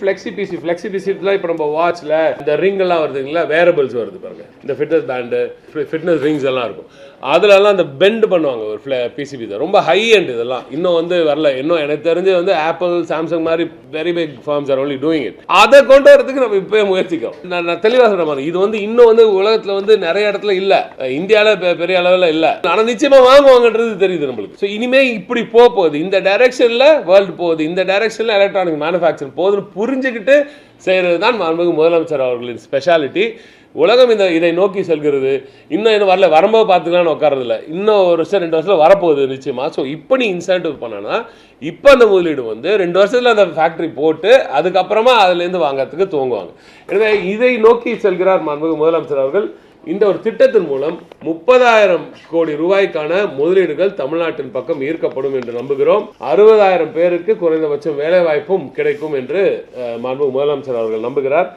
Flexi பிசில இப்போ நம்ம வாட்ச்ல இந்த ரிங் எல்லாம் வருதுங்களா, வேரபிள்ஸ் வருது பாருங்க, இந்த ஃபிட்னஸ் பேண்டு, ஃபிட்னஸ் ரிங்ஸ் எல்லாம் இருக்கும். அதுலலாம் அந்த பெண்ட் பண்ணுவாங்க ஒரு பிசிபி தான், ரொம்ப ஹை எண்ட். இதெல்லாம் இன்னும் வந்து வரல. இன்னும் எனக்கு தெரிஞ்சு வந்து ஆப்பிள், சாம்சங் மாதிரி very big firms are only doing it. அதை கொண்டு வரதுக்கு நம்ம இப்போயே முயற்சிக்கிறோம். நான் தெளிவாக சொல்ற மாதிரி இது வந்து இன்னும் வந்து உலகத்தில் வந்து நிறைய இடத்துல இல்லை, இந்தியாவில் பெரிய அளவில் இல்லை. ஆனால் நிச்சயமா வாங்குவாங்கன்றது தெரியுது நம்மளுக்கு. ஸோ இனிமே இப்படி போகுது, இந்த டைரக்ஷன்ல வேர்ல்டு போகுது, இந்த டைரக்ஷன்ல எலக்ட்ரானிக் மேனுஃபேக்சரிங் போகுதுன்னு புரிஞ்சுக்கிட்டு செய்கிறது தான் மாண்புமிகு முதலமைச்சர் அவர்களின் ஸ்பெஷாலிட்டி. உலகம் இதை நோக்கி செல்கிறது. இன்னும் வரல, வரும்போது பார்த்துக்கலான்னு உட்காரதில்ல. இன்னும் ஒரு வருஷம் 2 வருஷத்தில் வரப்போகுது நிச்சயமா. ஸோ இப்போ நீ இன்சென்டிவ் பண்ணனா, இப்போ அந்த முதலீடு வந்து 2 வருஷத்தில் அந்த ஃபேக்ட்ரி போட்டு அதுக்கப்புறமா அதுலேருந்து வாங்கிறதுக்கு துவங்குவாங்க. எனவே இதை நோக்கி செல்கிறார் மாண்புமிகு முதலமைச்சர் அவர்கள். இந்த ஒரு திட்டத்தின் மூலம் 30,000 கோடி ரூபாய்க்கான முதலீடுகள் தமிழ்நாட்டின் பக்கம் ஈர்க்கப்படும் என்று நம்புகிறோம். 60,000 பேருக்கு குறைந்தபட்சம் வேலை வாய்ப்பும் கிடைக்கும் என்று மாண்புமிகு முதலமைச்சர் அவர்கள் நம்புகிறார்.